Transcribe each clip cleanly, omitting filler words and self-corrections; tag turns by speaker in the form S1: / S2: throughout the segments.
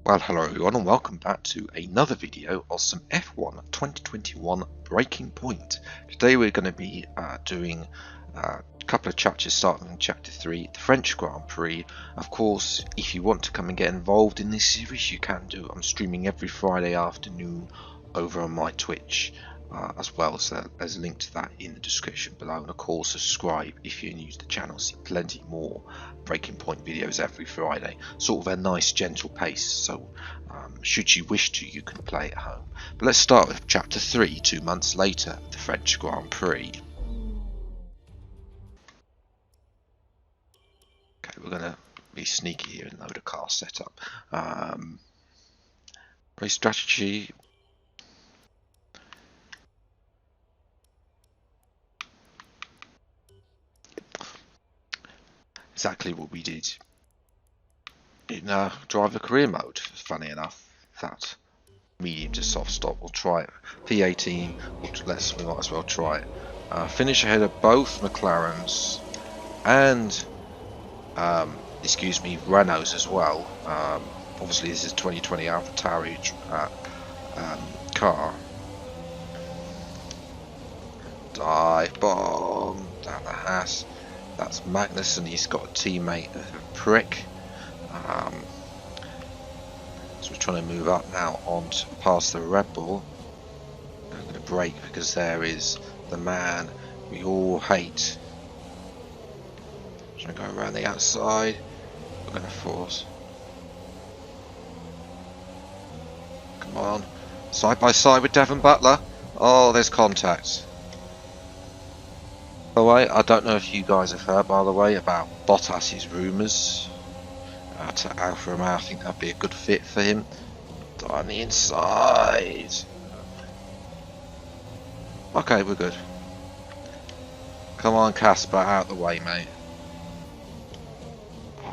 S1: Well, hello everyone and welcome back to another video of some F1 2021 Breaking Point. Today we're going to be doing a couple of chapters starting in chapter 3, the French Grand Prix. Of course, if you want to come and get involved in this series, you can do. I'm streaming every Friday afternoon over on my Twitch, as well, so there's a link to that in the description below, and of course subscribe if you're new to the channel. See plenty more Breaking Point videos every Friday, sort of a nice gentle pace, so should you wish to, you can play at home. But let's start with chapter 3, 2 months later, the French Grand Prix. Okay, we're gonna be sneaky here and load a car setup. Race strategy. Exactly what we did in driver career mode. Funny enough, that medium to soft stop. We'll try it. P18. We might as well try it. Finish ahead of both McLarens and Renaults as well. Obviously, this is 2020 AlphaTauri car. Dive bomb down the Haas. That's Magnus, and he's got a teammate, PRIX. So we're trying to move up now on to past the Red Bull. I'm going to brake because there is the man we all hate. Trying to go around the outside. We're going to force. Come on. Side by side with Devon Butler. Oh, there's contact. By the way, I don't know if you guys have heard, by the way, about Bottas's rumours to Alfa Romeo. I think that'd be a good fit for him. On the inside. Okay, we're good. Come on, Casper, out the way, mate.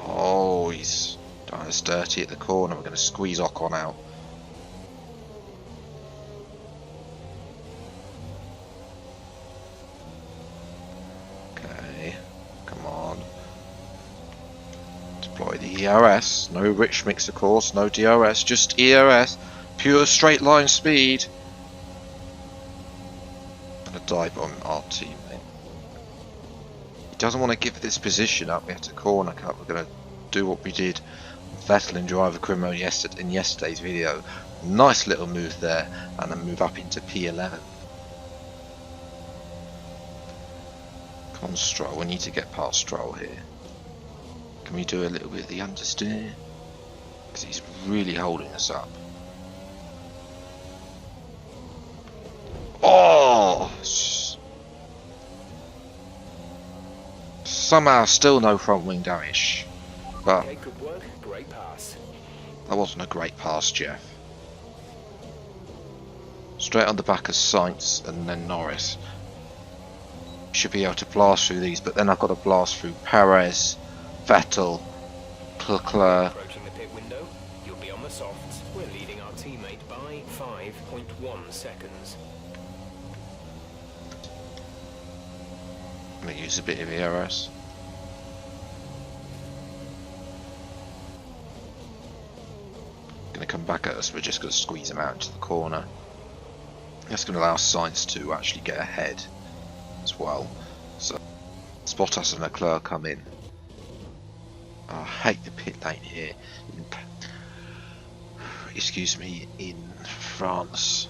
S1: Oh, he's done us dirty at the corner. We're going to squeeze Ocon out. Come on. Deploy the ERS. No rich mix, of course. No DRS. Just ERS. Pure straight line speed. And a dive on our teammate. He doesn't want to give this position up. We have to corner cut. We're going to do what we did Vettel in driver career mode in yesterday's video. Nice little move there. And then move up into P11. Come on, Stroll, we need to get past Stroll here. Can we do a little bit of the understeer? Because he's really holding us up. Oh! Somehow still no front wing damage. But
S2: okay, good work. Great pass.
S1: That wasn't a great pass, Jeff. Straight on the back of Sainz and then Norris. Should be able to blast through these, but then I've got to blast through Perez, Vettel, Leclerc.
S2: Approaching the pit window, you'll be on the softs. We're leading our teammate by 5.1 seconds.
S1: I'm going to use a bit of ERS. Going to come back at us, we're just going to squeeze him out into the corner. That's going to allow Sainz to actually get ahead as well. So Bottas and Leclerc come in. Oh, I hate the pit lane here in France.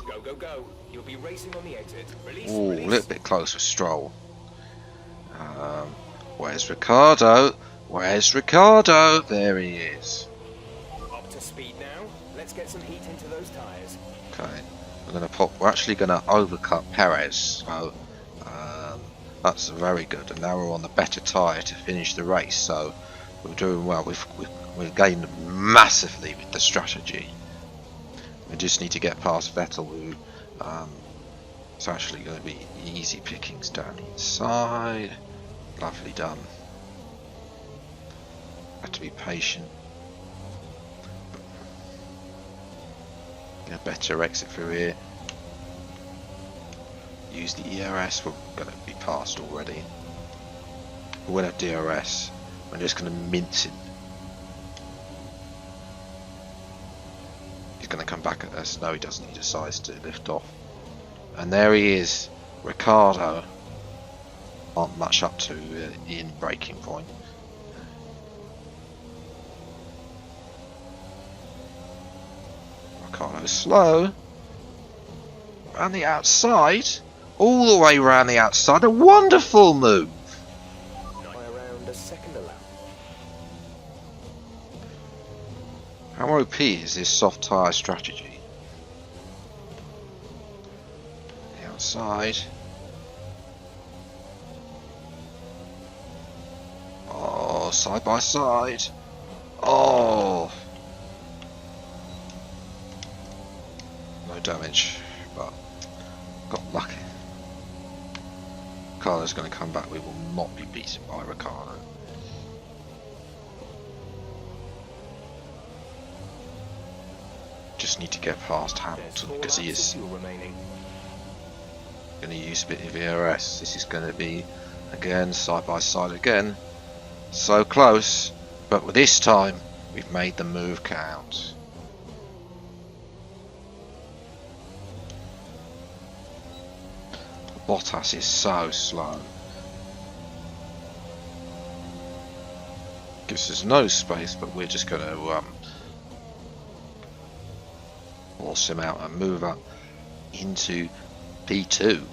S2: Go, go, go. You'll be racing on the exit. Release,
S1: Ooh,
S2: release.
S1: a little bit close with Stroll. Where's Ricardo? Where's Ricardo? There he is.
S2: Up to speed now. Let's get some heat into those tyres.
S1: Okay, we're actually gonna overcut Perez. So that's very good. And now we're on the better tyre to finish the race. So we're doing well. We've gained massively with the strategy. We just need to get past Vettel, who it's actually going to be easy pickings down the inside. Lovely done. Have to be patient. A better exit through here. Use the ERS. We're going to be passed already. We won't have DRS. I'm just going to mince him. He's going to come back at us. No, he doesn't. He decides to lift off. And there he is. Ricardo. Aren't much up to in braking point. Ricardo's slow. Around the outside. All the way around the outside. A wonderful move.
S2: Around a second allowed.
S1: How OP is this soft tyre strategy? The outside. Oh, side by side. Oh. No damage, but got lucky. Ricardo's going to come back. We will not be beaten by Ricardo. Just need to get past Hamilton because he is going to use a bit of ERS. This is going to be again side by side again. So close, but this time we've made the move count. Bottas is so slow. Gives us no space, but we're just going to force him out and move up into P2.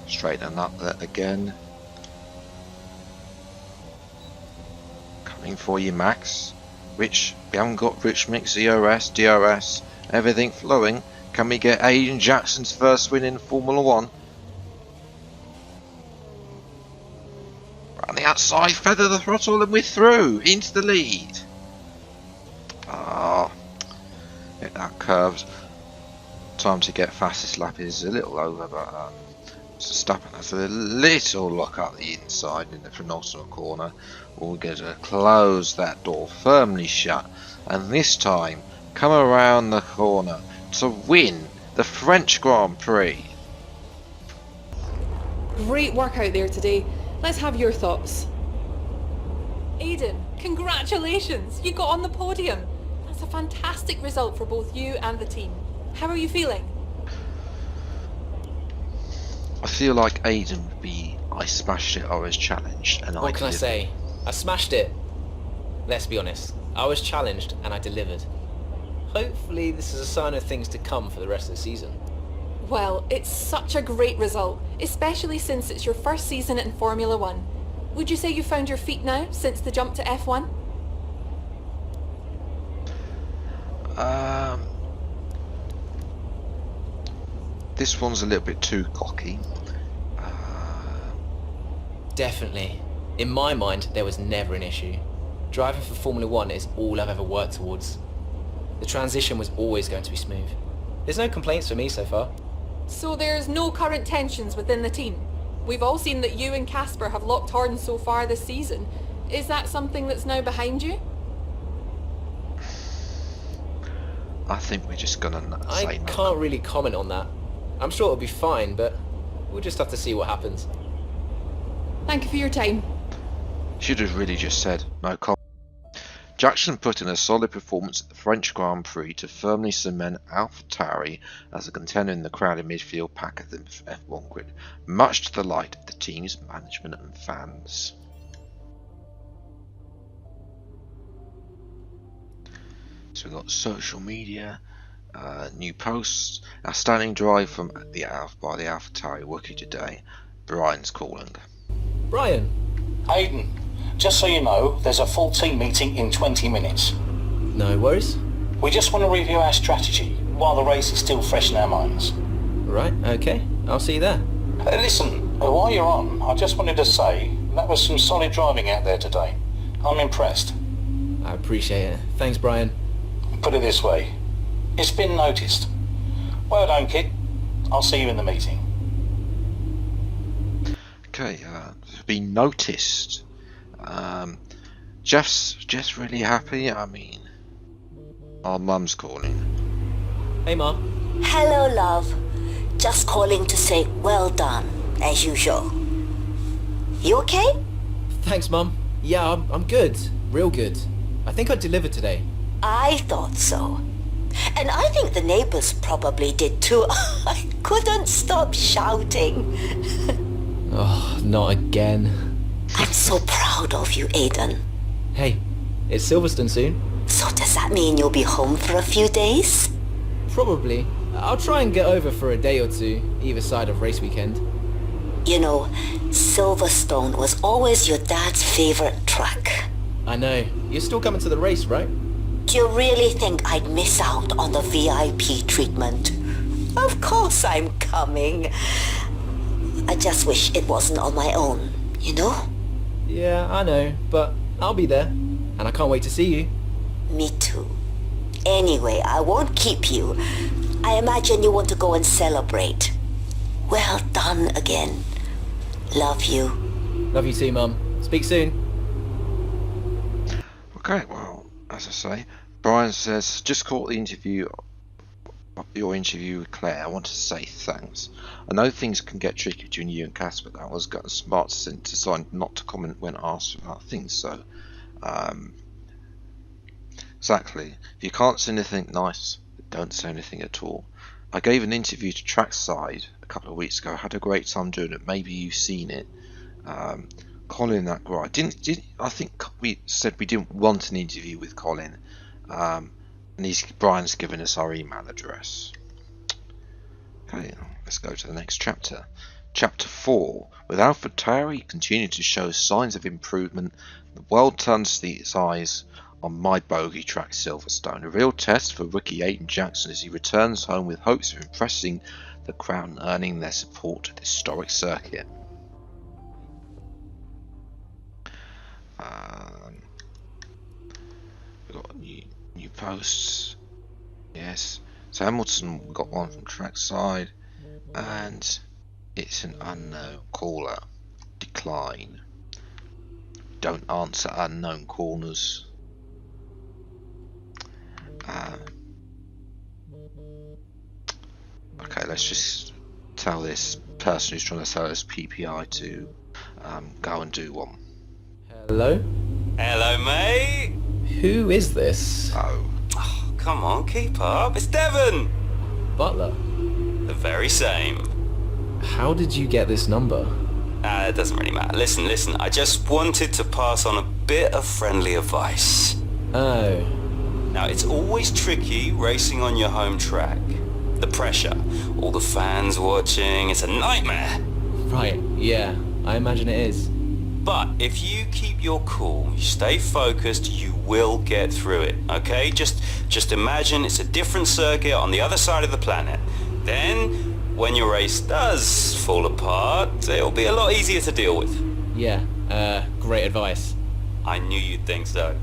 S1: Straighten up there again. Coming for you, Max. Rich, we haven't got Rich Mix, ERS, DRS, everything flowing. Can we get Aiden Jackson's first win in Formula 1? On the outside, feather the throttle and we're through into the lead. Ah, hit that curve. Time to get fastest lap is a little over, but Verstappen has a little lock up the inside in the penultimate corner. We're going to close that door firmly shut, and this time come around the corner to win the French Grand Prix.
S3: Great work out there today. Let's have your thoughts. Aiden, congratulations! You got on the podium. That's a fantastic result for both you and the team. How are you feeling?
S1: I feel like Aiden would be I smashed it, I was challenged, and
S4: what can I say? I smashed it. Let's be honest. I was challenged and I delivered. Hopefully this is a sign of things to come for the rest of the season.
S3: Well, it's such a great result, especially since it's your first season in Formula 1. Would you say you found your feet now since the jump to F1?
S1: This one's a little bit too cocky.
S4: Definitely. In my mind, there was never an issue. Driving for Formula 1 is all I've ever worked towards. The transition was always going to be smooth. There's no complaints for me so far.
S3: So there's no current tensions within the team? We've all seen that you and Casper have locked horns so far this season. Is that something that's now behind you?
S1: I think we're just gonna say
S4: I
S1: no.
S4: can't really comment on that. I'm sure it'll be fine, but we'll just have to see what happens.
S3: Thank you for your time.
S1: Should have really just said no comment. Jackson put in a solid performance at the French Grand Prix to firmly cement AlphaTauri as a contender in the crowded midfield pack of the F1 grid, much to the delight of the team's management and fans. So we've got social media, new posts, outstanding drive from by the AlphaTauri rookie today. Brian's calling.
S4: Brian!
S5: Aiden, just so you know, there's a full team meeting in 20 minutes.
S4: No worries.
S5: We just want to review our strategy while the race is still fresh in our minds.
S4: Right, okay. I'll see you there.
S5: Listen, while you're on, I just wanted to say that was some solid driving out there today. I'm impressed.
S4: I appreciate it. Thanks, Brian.
S5: Put it this way, it's been noticed. Well done, kid. I'll see you in the meeting.
S1: Okay, it's been noticed. Jeff's really happy. I mean, Our mum's calling.
S4: Hey, Ma.
S6: Hello, love. Just calling to say well done, as usual. You okay?
S4: Thanks, Mum. Yeah, I'm good. Real good. I think I delivered today.
S6: I thought so. And I think the neighbors probably did too. I couldn't stop shouting.
S4: Oh, not again.
S6: I'm so proud of you, Aiden.
S4: Hey, it's Silverstone soon.
S6: So does that mean you'll be home for a few days?
S4: Probably. I'll try and get over for a day or two, either side of race weekend.
S6: You know, Silverstone was always your dad's favorite track.
S4: I know. You're still coming to the race, right?
S6: Do you really think I'd miss out on the VIP treatment? Of course I'm coming. I just wish it wasn't on my own, you know?
S4: Yeah, I know, but I'll be there. And I can't wait to see you.
S6: Me too. Anyway, I won't keep you. I imagine you want to go and celebrate. Well done again. Love you.
S4: Love you too, Mum. Speak soon.
S1: Okay, well, as I say, Brian says, just caught your interview with Claire. I want to say thanks. I know things can get tricky between you and Cass, but that was a smart decision to decide not to comment when asked about things. So, exactly. If you can't say anything nice, don't say anything at all. I gave an interview to Trackside a couple of weeks ago. I had a great time doing it. Maybe you've seen it. Colin, that guy. I think we said we didn't want an interview with Colin, and Brian's given us our email address. Okay, let's go to the next chapter. Chapter 4. With Alfred Tarry continuing to show signs of improvement, the world turns its eyes on my bogey track Silverstone. A real test for rookie Aiden Jackson as he returns home with hopes of impressing the crowd and earning their support at the historic circuit. We've got new posts. Yes. So Hamilton got one from Trackside, and it's an unknown caller. Decline. Don't answer unknown callers. Okay, let's just tell this person who's trying to sell us PPI to go and do one.
S4: Hello?
S7: Hello, mate.
S4: Who is this?
S1: Oh,
S7: Come on, keep up. It's Devon.
S4: Butler.
S7: The very same.
S4: How did you get this number?
S7: It doesn't really matter. Listen. I just wanted to pass on a bit of friendly advice.
S4: Oh.
S7: Now, it's always tricky racing on your home track. The pressure, all the fans watching, it's a nightmare.
S4: Right, yeah. I imagine it is.
S7: But if you keep your cool, you stay focused, you will get through it, okay? Just imagine it's a different circuit on the other side of the planet. Then, when your race does fall apart, it'll be a lot easier to deal with.
S4: Yeah, great advice.
S7: I knew you'd think so.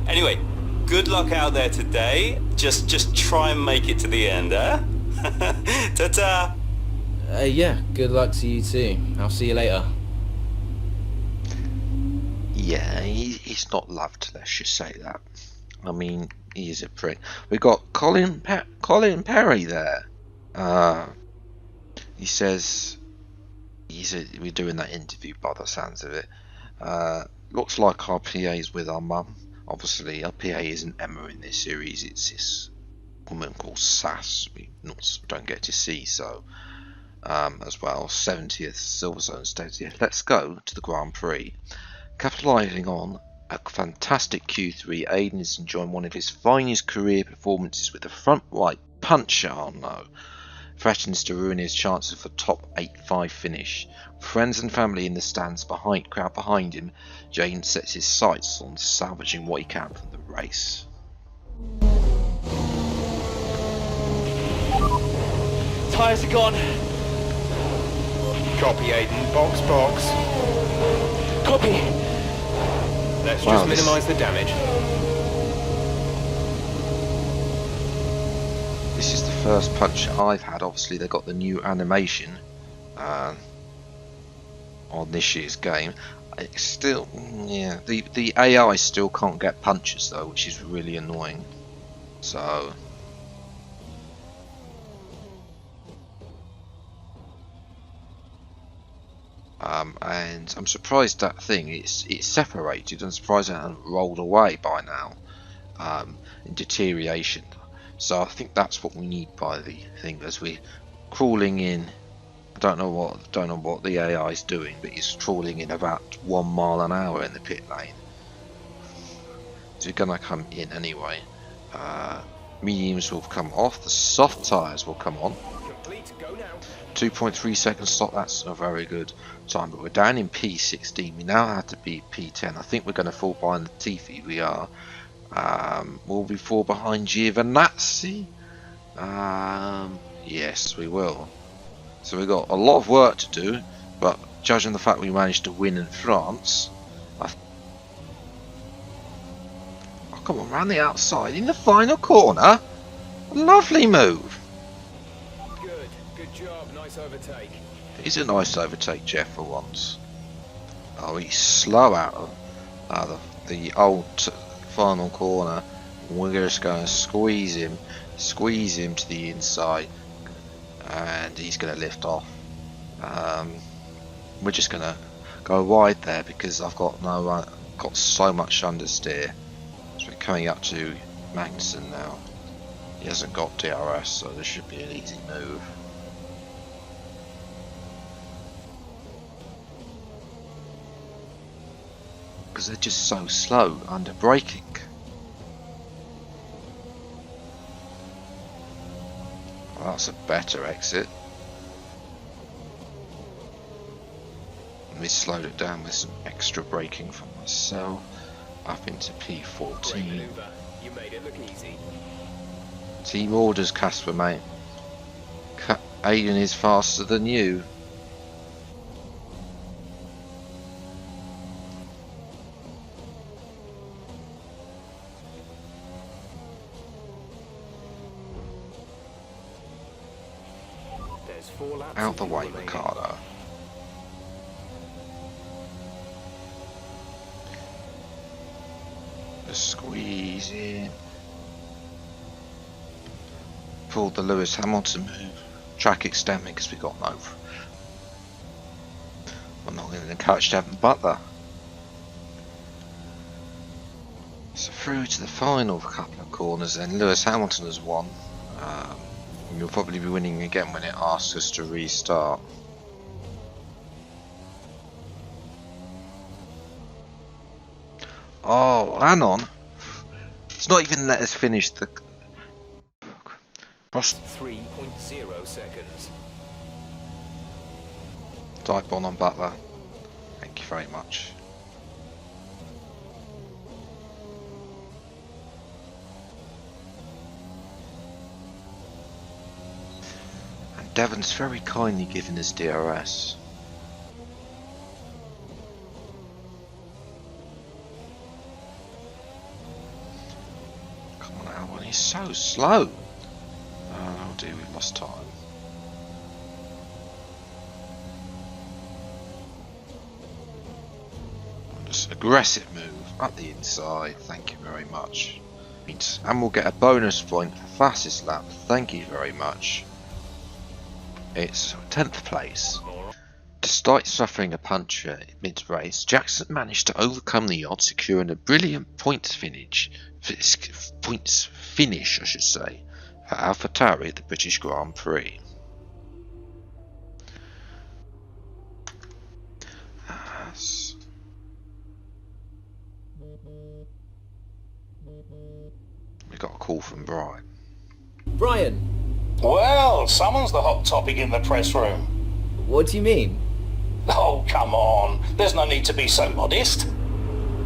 S7: Anyway, good luck out there today. Just try and make it to the end, huh? Ta-ta!
S4: Yeah, good luck to you too. I'll see you later.
S1: yeah, he's not loved. Let's just say that. I mean, he is a prick. We've got Colin Perry there. He says we're doing that interview by the sounds of it. Looks like our PA's with our mum. Obviously, our PA isn't Emma in this series. It's this woman called Sass. We don't get to see, so as well. 70th Silverstone stage. Let's go to the Grand Prix. Capitalising on a fantastic Q3, Aiden is enjoying one of his finest career performances with a front right puncher. Oh no. Threatens to ruin his chances for top 8-5 finish. Friends and family in the stands crowd behind him, Jane sets his sights on salvaging what he can from the race.
S2: Tyres are gone. Copy, Aiden. Box. Copy. Let's
S1: Wow,
S2: just minimise the damage.
S1: This is the first punch I've had. Obviously, they got the new animation on this year's game. It's still, yeah, the AI still can't get punches though, which is really annoying. So and I'm surprised that thing it's separated. I'm surprised it hasn't rolled away by now in deterioration. So I think that's what we need by the thing as we're crawling in. I don't know what the AI is doing, but it's crawling in about 1 mile an hour in the pit lane. So we're gonna come in anyway. Mediums will come off. The soft tyres will come on.
S2: Complete. Go now.
S1: 2.3 seconds stop. That's a very good time. But we're down in P16. We now have to be P10. I think we're going to fall behind the Tifi. We are. Will we fall behind Giovinazzi? Yes, we will. So we've got a lot of work to do. But judging the fact we managed to win in France, oh, come on, round the outside in the final corner. Lovely move.
S2: Good job. Nice overtake.
S1: It's a nice overtake, Jeff, for once. Oh, he's slow out of the old final corner. We're just going to squeeze him to the inside, and he's going to lift off. We're just going to go wide there because I've got so much understeer. So we're coming up to Magnussen now. He hasn't got DRS, so this should be an easy move. Because they're just so slow under braking. Well, that's a better exit. Let me slow it down with some extra braking for myself. Up into P14.
S2: Great maneuver. You made it look easy.
S1: Team orders, Casper, mate. Aiden is faster than you.
S2: There's 4 laps.
S1: Out the
S2: of
S1: way,
S2: remaining.
S1: Ricardo. Just squeeze in. Pulled the Lewis Hamilton move. Track extending because we got no. I'm not going to catch Devon Butler. So through to the final couple of corners, then Lewis Hamilton has won. You'll probably be winning again when it asks us to restart. Oh, hang on. It's not even let us finish the...
S2: 3.0 seconds.
S1: Dive bomb on Butler. Thank you very much. And Devon's very kindly given us DRS. Come on, Albon, he's so slow. Oh dear, we've lost time. Just aggressive move up the inside, thank you very much. And we'll get a bonus point for fastest lap, thank you very much. It's 10th place. Despite suffering a puncture mid-race, Jackson managed to overcome the odds, securing a brilliant points finish, for AlphaTauri at the British Grand Prix. We got a call from Brian.
S4: Brian,
S5: Well, someone's the hot topic in the press room.
S4: what do you mean?
S5: Oh, come on. There's no need to be so modest.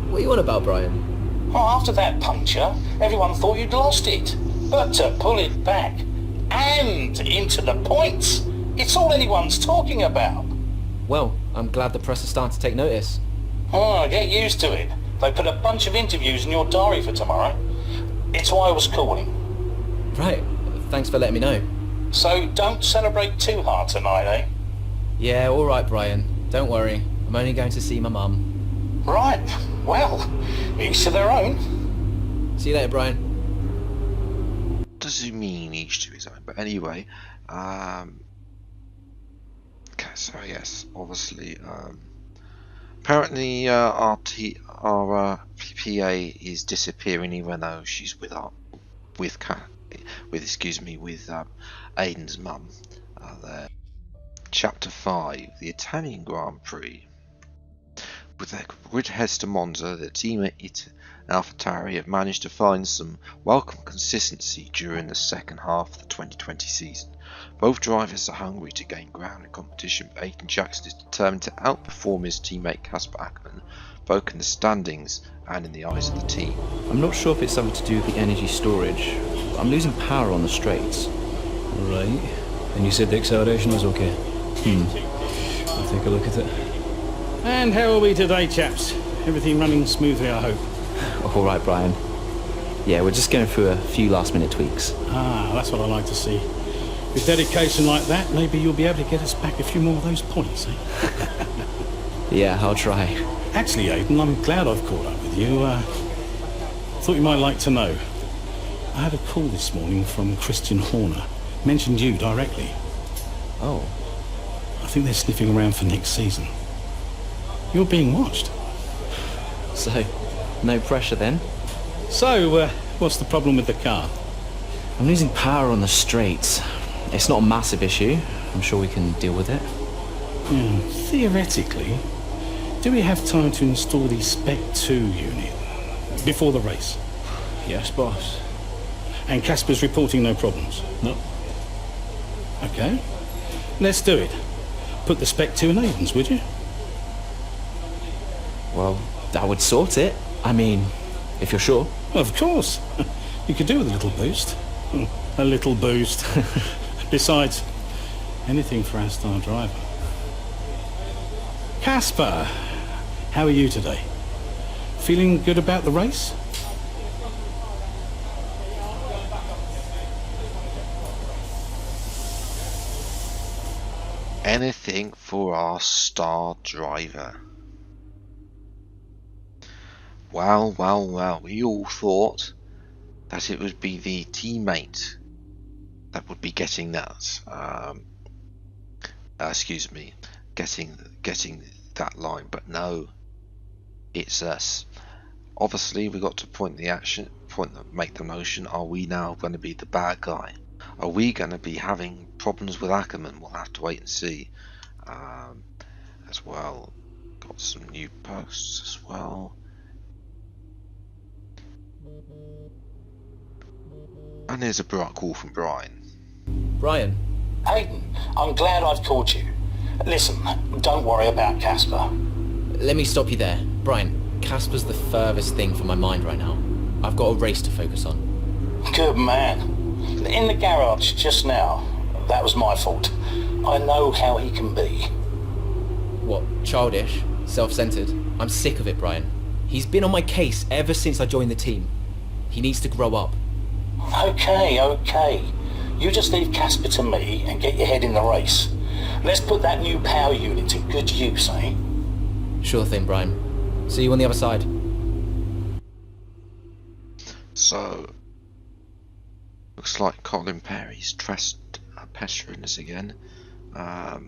S4: What are you on about, Brian?
S5: Oh, after that puncture, everyone thought you'd lost it. But to pull it back and into the points, it's all anyone's talking about.
S4: Well, I'm glad the press is starting to take notice.
S5: Oh, get used to it. They put a bunch of interviews in your diary for tomorrow. It's why I was calling.
S4: Right, thanks for letting me know.
S5: So don't celebrate too hard tonight, eh?
S4: Yeah, alright, Brian. Don't worry. I'm only going to see my mum.
S5: Right. Well, each to their own.
S4: See you later, Brian.
S1: But anyway, okay, so yes, obviously, apparently our PA is disappearing, even though she's with Aiden's mum. There. Chapter 5, the Italian Grand Prix. With their grid heads to Monza, the team at AlphaTauri have managed to find some welcome consistency during the second half of the 2020 season. Both drivers are hungry to gain ground in competition, but Aiden Jackson is determined to outperform his teammate Casper Ackermann, both in the standings and in the eyes of the team.
S8: I'm not sure if it's something to do with the energy storage. I'm losing power on the straights.
S9: Right. And you said the acceleration was okay? I'll take a look at it. And how are we today, chaps? Everything running smoothly, I hope.
S8: All right, Brian. Yeah, we're just going through a few last-minute tweaks.
S9: Ah, that's what I like to see. With dedication like that, maybe you'll be able to get us back a few more of those points, eh?
S8: Yeah, I'll try.
S9: Actually, Aiden, I'm glad I've caught up with you. Thought you might like to know. I had a call this morning from Christian Horner. Mentioned you directly.
S8: Oh.
S9: I think they're sniffing around for next season. You're being watched.
S8: So, no pressure then?
S9: So, what's the problem with the car?
S8: I'm losing power on the straights. It's not a massive issue. I'm sure we can deal with it.
S9: Theoretically, do we have time to install the Spec 2 unit before the race?
S10: Yes, boss.
S9: And Casper's reporting no problems?
S10: No.
S9: Okay. Let's do it. Put the Spec 2 in Aiden's, would you?
S8: Well, that would sort it. I mean, if you're sure.
S9: Of course. You could do with a little boost. A little boost. Besides, anything for our star driver. Casper, how are you today? Feeling good about the race?
S1: Anything for our star driver. Well, we all thought that it would be the teammate that would be getting that. Getting that line, but no, it's us. Obviously, we got to make the motion. Are we now going to be the bad guy? Are we going to be having problems with Ackermann? We'll have to wait and see. As well, got some new posts as well. And here's a call from Brian.
S4: Brian?
S5: Aiden, I'm glad I've called you. Listen, don't worry about Casper.
S4: Let me stop you there. Brian, Casper's the furthest thing from my mind right now. I've got a race to focus on.
S5: Good man. In the garage just now, that was my fault. I know how he can be.
S4: What, childish? Self-centered? I'm sick of it, Brian. He's been on my case ever since I joined the team. He needs to grow up.
S5: Okay. You just leave Casper to me and get your head in the race. Let's put that new power unit to good use, eh?
S4: Sure thing, Brian. See you on the other side.
S1: So, looks like Colin Perry's pestering us again. Our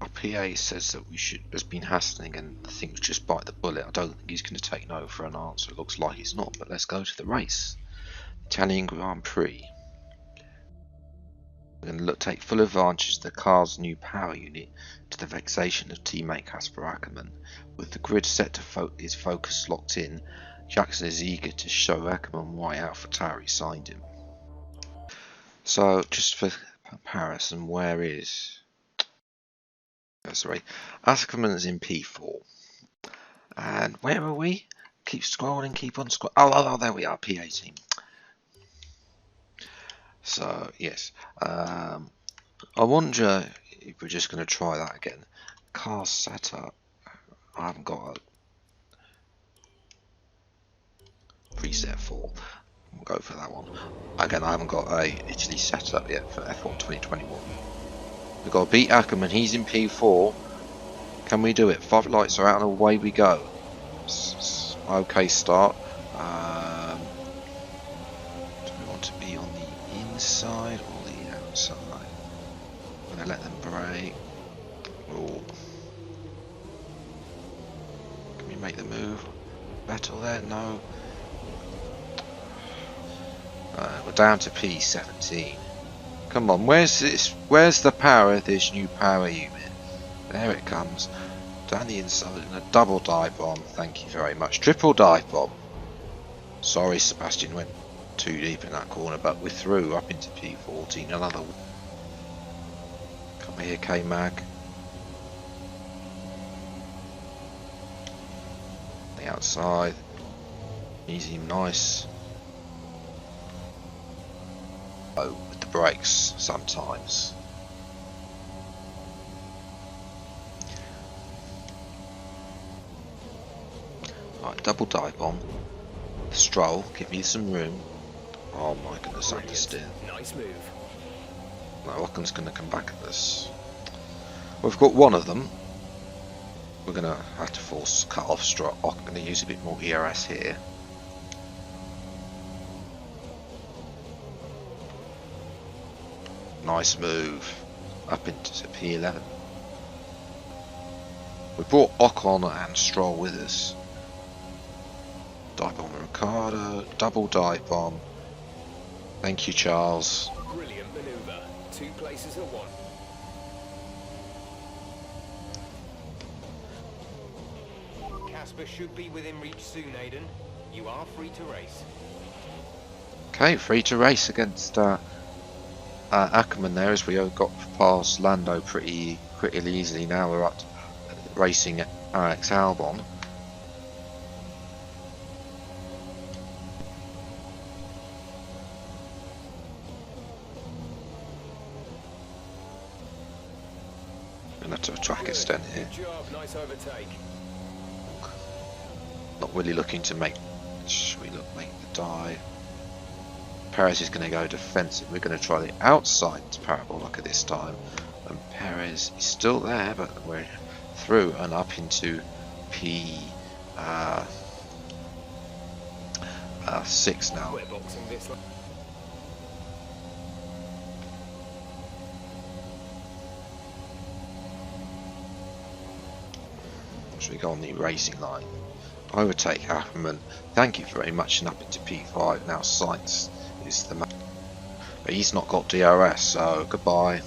S1: PA says that has been hassling and I think we just bite the bullet. I don't think he's going to take no for an answer. It looks like he's not, but let's go to the race. Italian Grand Prix. We're going to take full advantage of the car's new power unit to the vexation of teammate Casper Ackermann. With the grid set to his focus locked in, Jackson is eager to show Ackermann why AlphaTauri signed him. So, just for comparison, where is... sorry, Ackermann is in P4. And where are we? Keep scrolling, keep on scrolling. Oh, there we are, PA team. So, yes. I wonder if we're just going to try that again. Car setup. I haven't got a preset for. We'll go for that one. Again, I haven't got a Italy setup yet for F1 2021. We've got to beat Ackermann. He's in P4. Can we do it? 5 lights are out and away we go. Okay start. Do we want to be on the inside? Gonna let them brake. Oh. Can we make the move? Battle there? No. We're down to P17. Come on, where's this? Where's the power of this new power unit? There it comes. Down the inside and a double dive bomb. Thank you very much. Triple dive bomb. Sorry, Sebastian went too deep in that corner, but we're through up into P14. Another. Come here, K-Mag. The outside. Easy, nice. Oh, with the brakes sometimes. Right, double dive bomb. Stroll, give me some room. Oh my goodness, understeer.
S2: Nice move.
S1: No, Ocken's going to come back at this. We've got one of them. We're going to have to force cut off Stroll. I'm going to use a bit more ERS here. Nice move. Up into P11. We brought Ocon and Stroll with us. Dive bomb Ricardo, double dive bomb. Thank you, Charles.
S2: Brilliant manoeuvre. 2 places at 1. Casper should be within reach soon, Aiden. You are free to race.
S1: Okay, free to race against Ackerman there, as we got past Lando pretty easily. Now we're up to racing Alex Albon. Gonna have to track extend here.
S2: Good job, nice overtake.
S1: Not really looking to make. Should we make the dive? Perez is going to go defensive. We're going to try the outside parabolic this time, and Perez is still there, but we're through and up into P6 now.
S2: We're boxing this one.
S1: So we go on the racing line. Overtake Ackerman. Thank you very much, and up into P5 now. Sainz is the man, but he's not got DRS, so goodbye.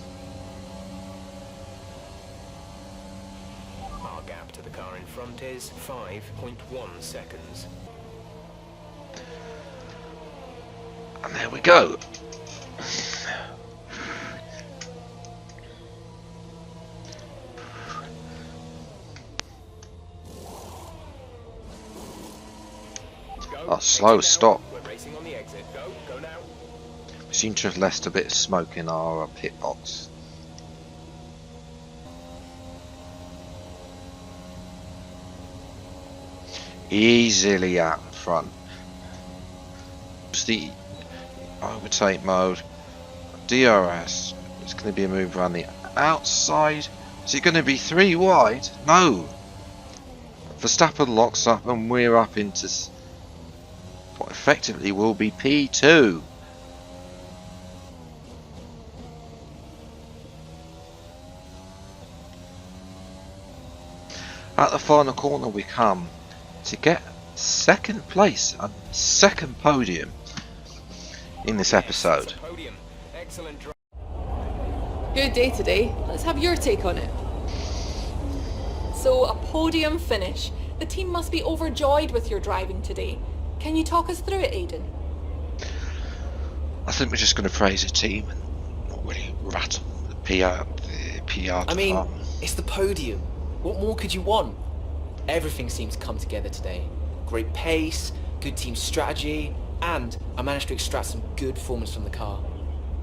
S2: Our gap to the car in front is 5.1 seconds.
S1: And there we go. Oh, slow stop.
S2: We're racing on the exit. Go now.
S1: We seem to have left a bit of smoke in our pit box. Easily out in front. It's the overtake mode. DRS. It's going to be a move around the outside. Is it going to be 3 wide? No. Verstappen locks up and we're up into what effectively will be P2. At the final corner we come to get second place and second podium in this episode.
S2: Podium. Excellent drive.
S3: Good day today. Let's have your take on it. So, a podium finish. The team must be overjoyed with your driving today. Can you talk us through it, Aiden?
S1: I think we're just going to praise the team and not really rattle the PR
S4: I mean,
S1: department.
S4: it's the podium. What more could you want? Everything seemed to come together today. Great pace, good team strategy, and I managed to extract some good performance from the car.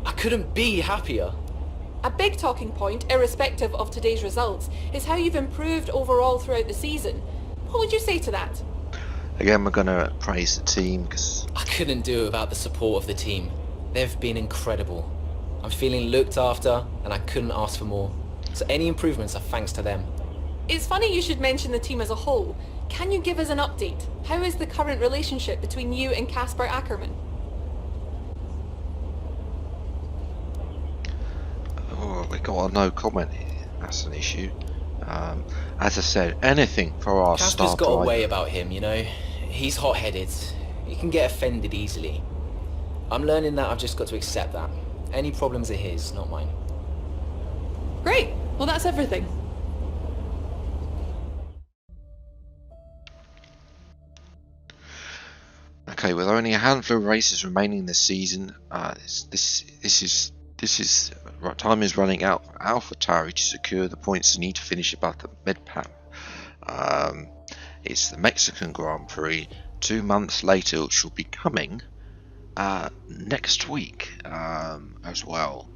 S4: I couldn't be happier.
S3: A big talking point, irrespective of today's results, is how you've improved overall throughout the season. What would you say to that?
S1: Again, we're going to praise the team because
S4: I couldn't do it without the support of the team. They've been incredible. I'm feeling looked after and I couldn't ask for more. So any improvements are thanks to them.
S3: It's funny you should mention the team as a whole. Can you give us an update? How is the current relationship between you and Casper Ackerman?
S1: we got or no comment, that's an issue. As I said, anything for our
S4: Casper's
S1: star
S4: got a
S1: driver.
S4: way about him, you know. He's hot-headed. He can get offended easily. I'm learning that I've just got to accept that. Any problems are his, not mine.
S3: Great. Well, that's everything.
S1: Okay, with only a handful of races remaining this season, this is time is running out for AlphaTauri to secure the points they need to finish above the mid-pack. It's the Mexican Grand Prix 2 months later, which will be coming next week as well.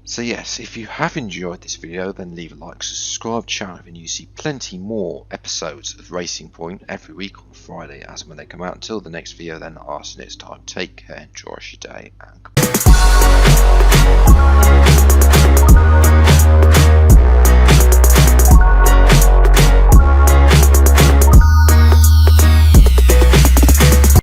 S1: So yes, if you have enjoyed this video, then leave a like, subscribe to the channel, and you see plenty more episodes of Racing Point every week on Friday as when they come out. Until the next video, then Arsenal, it's time. Take care, enjoy your day, and goodbye.